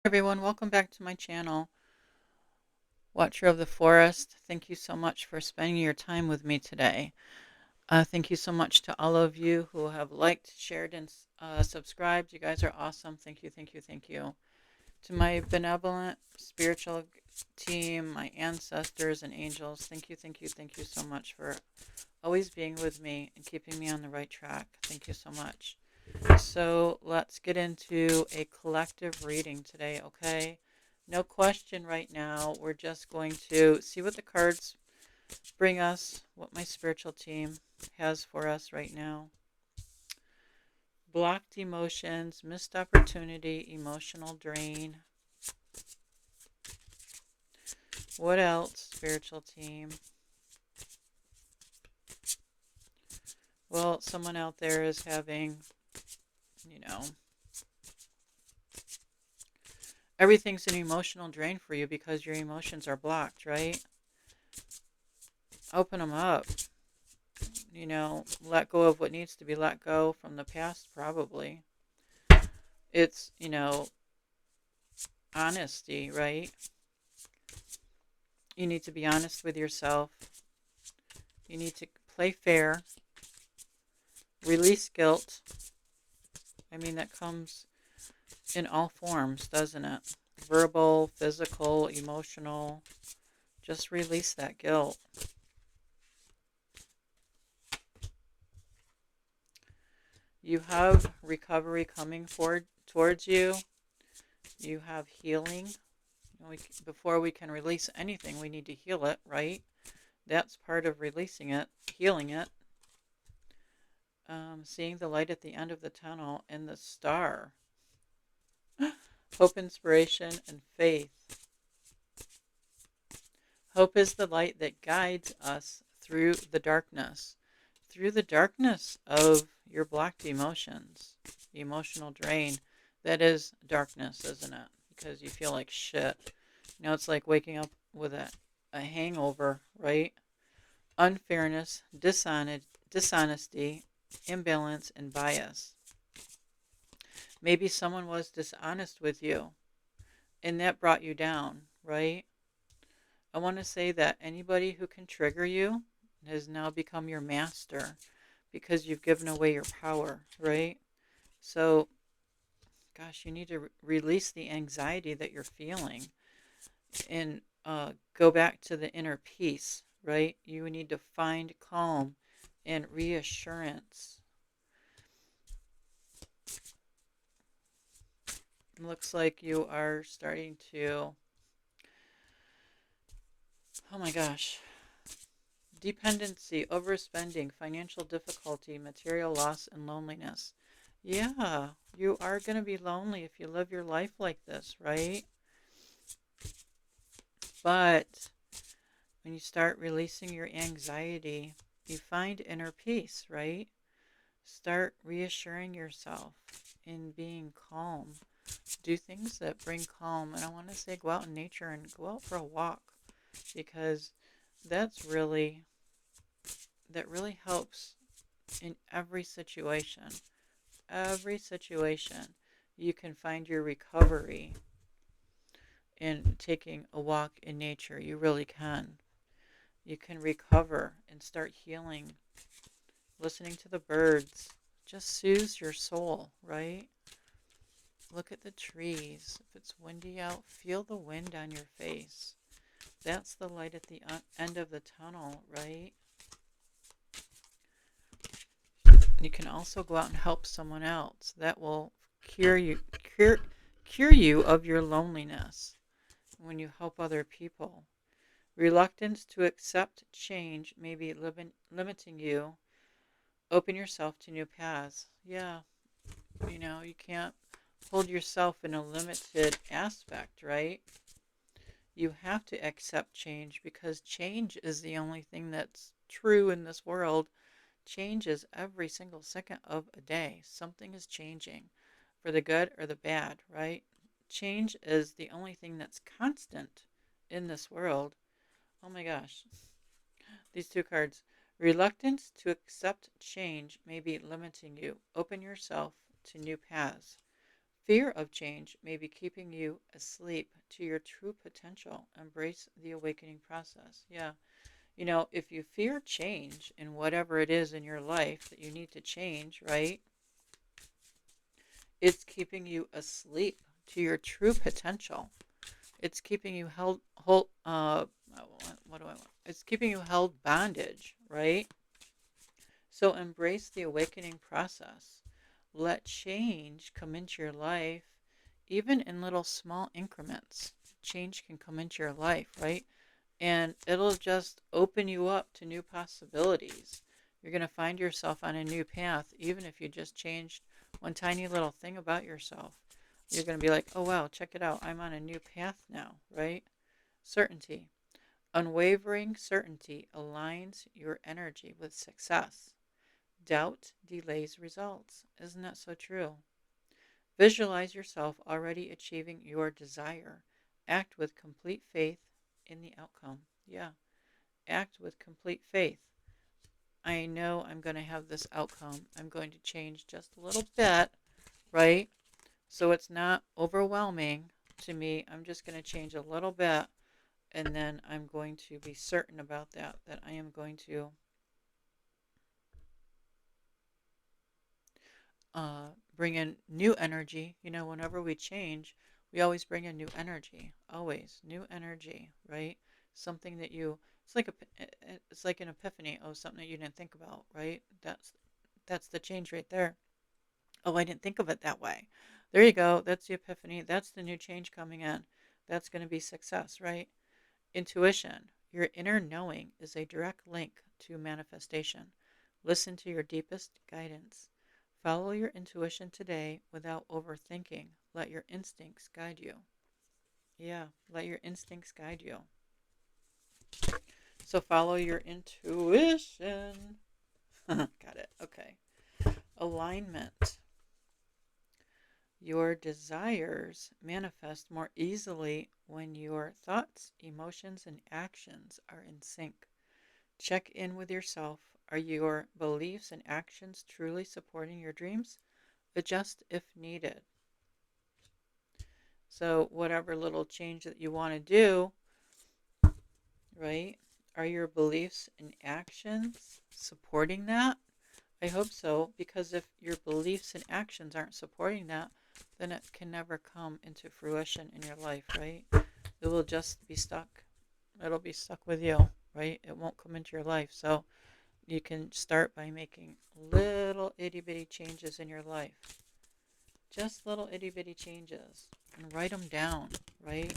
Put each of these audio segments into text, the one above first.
Everyone, welcome back to my channel, Watcher of the Forest. Thank you so much for spending your time with me today. Thank you so much to all of you who have liked, shared, and subscribed. You guys are awesome. Thank you, thank you, thank you. To my benevolent spiritual team, my ancestors and angels, thank you, thank you, thank you so much for always being with me and keeping me on the right track. Thank you so much. So let's get into a collective reading today, okay? No question right now. We're just going to see what the cards bring us, what my spiritual team has for us right now. Blocked emotions, missed opportunity, emotional drain. What else, spiritual team? Well, someone out there is having, you know, everything's an emotional drain for you because your emotions are blocked, right? Open them up. Let go of what needs to be let go from the past, probably. It's, honesty, right? You need to be honest with yourself. You need to play fair, release guilt. I mean, that comes in all forms, doesn't it? Verbal, physical, emotional. Just release that guilt. You have recovery coming forward towards you. You have healing. Before we can release anything, we need to heal it, right? That's part of releasing it, healing it. Seeing the light at the end of the tunnel and the star. Hope, inspiration, and faith. Hope is the light that guides us through the darkness. Through the darkness of your blocked emotions, the emotional drain. That is darkness, isn't it? Because you feel like shit. It's like waking up with a hangover, right? Unfairness, dishonesty, imbalance, and bias. Maybe someone was dishonest with you and that brought you down, right? I want to say that anybody who can trigger you has now become your master because you've given away your power, right? So, gosh, you need to release the anxiety that you're feeling and go back to the inner peace, right? You need to find calm and reassurance. It looks like you are starting to, oh my gosh, dependency, overspending, financial difficulty, material loss, and loneliness. Yeah, you are going to be lonely if you live your life like this, right? But when you start releasing your anxiety, you find inner peace, right? Start reassuring yourself in being calm. Do things that bring calm. And I want to say go out in nature and go out for a walk because that's really, that really helps in every situation. Every situation, you can find your recovery in taking a walk in nature. You really can. You can recover and start healing. Listening to the birds just soothes your soul, right? Look at the trees. If it's windy out, feel the wind on your face. That's the light at the end of the tunnel, right? You can also go out and help someone else. That will cure you, cure you of your loneliness when you help other people. Reluctance to accept change may be limiting you. Open yourself to new paths. Yeah, you can't hold yourself in a limited aspect, right? You have to accept change because change is the only thing that's true in this world. Change is every single second of a day. Something is changing for the good or the bad, right? Change is the only thing that's constant in this world. Oh my gosh. These two cards. Reluctance to accept change may be limiting you. Open yourself to new paths. Fear of change may be keeping you asleep to your true potential. Embrace the awakening process. Yeah. If you fear change in whatever it is in your life that you need to change, right? It's keeping you asleep to your true potential. It's keeping you what do I want? It's keeping you held bondage, right? So embrace the awakening process. Let change come into your life, even in little small increments. Change can come into your life, right? And it'll just open you up to new possibilities. You're going to find yourself on a new path, even if you just changed one tiny little thing about yourself. You're going to be like, oh, wow, check it out. I'm on a new path now, right? Certainty. Unwavering certainty aligns your energy with success. Doubt delays results. Isn't that so true? Visualize yourself already achieving your desire. Act with complete faith in the outcome. Yeah, act with complete faith. I know I'm going to have this outcome. I'm going to change just a little bit, right? So it's not overwhelming to me. I'm just going to change a little bit, and then I'm going to be certain about that I am going to bring in new energy. Whenever we change, we always bring in new energy. Always new energy, right? Something that it's like it's like an epiphany. Oh, something that you didn't think about, right? That's the change right there. Oh, I didn't think of it that way. There you go. That's the epiphany. That's the new change coming in. That's going to be success, right? Intuition. Your inner knowing is a direct link to manifestation. Listen to your deepest guidance. Follow your intuition today without overthinking. Let your instincts guide you. Yeah, let your instincts guide you. So follow your intuition. Got it. Okay. Alignment. Your desires manifest more easily when your thoughts, emotions, and actions are in sync. Check in with yourself. Are your beliefs and actions truly supporting your dreams? Adjust if needed. So, whatever little change that you want to do, right? Are your beliefs and actions supporting that? I hope so, because if your beliefs and actions aren't supporting that, then it can never come into fruition in your life, right? It will just be stuck. It'll be stuck with you, right? It won't come into your life. So you can start by making little itty bitty changes in your life. Just little itty bitty changes. And write them down, right?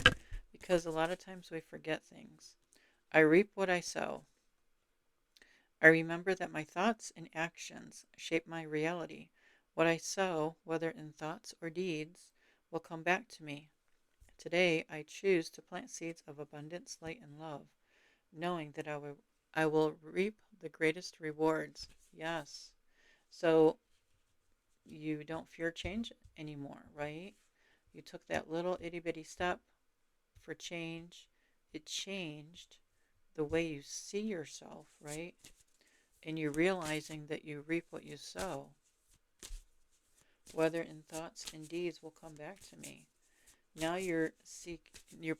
Because a lot of times we forget things. I reap what I sow. I remember that my thoughts and actions shape my reality. What I sow, whether in thoughts or deeds, will come back to me. Today, I choose to plant seeds of abundance, light, and love, knowing that I will reap the greatest rewards. Yes. So you don't fear change anymore, right? You took that little itty bitty step for change. It changed the way you see yourself, right? And you're realizing that you reap what you sow, whether in thoughts and deeds will come back to me. Now you're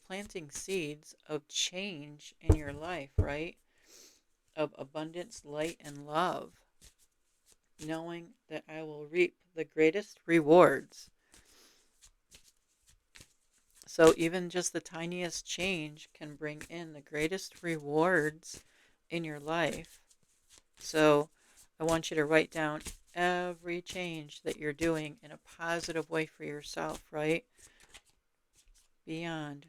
planting seeds of change in your life, right? Of abundance, light, and love, knowing that I will reap the greatest rewards. So even just the tiniest change can bring in the greatest rewards in your life. So I want you to write down every change that you're doing in a positive way for yourself, right? Beyond.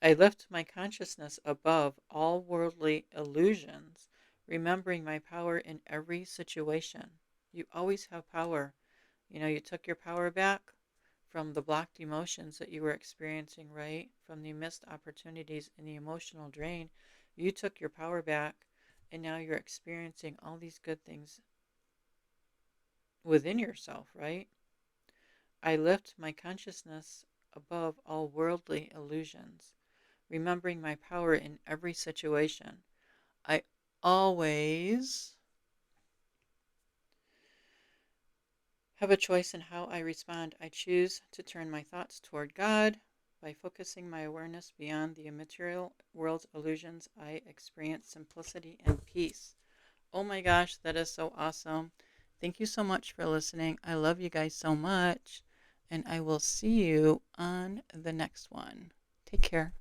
I lift my consciousness above all worldly illusions, remembering my power in every situation. You always have power. You took your power back from the blocked emotions that you were experiencing, right? From the missed opportunities and the emotional drain. You took your power back, and now you're experiencing all these good things within yourself, right? I lift my consciousness above all worldly illusions, remembering my power in every situation. I always have a choice in how I respond. I choose to turn my thoughts toward God. By focusing my awareness beyond the immaterial world's illusions, I experience simplicity and peace. Oh my gosh, that is so awesome. Thank you so much for listening. I love you guys so much. And I will see you on the next one. Take care.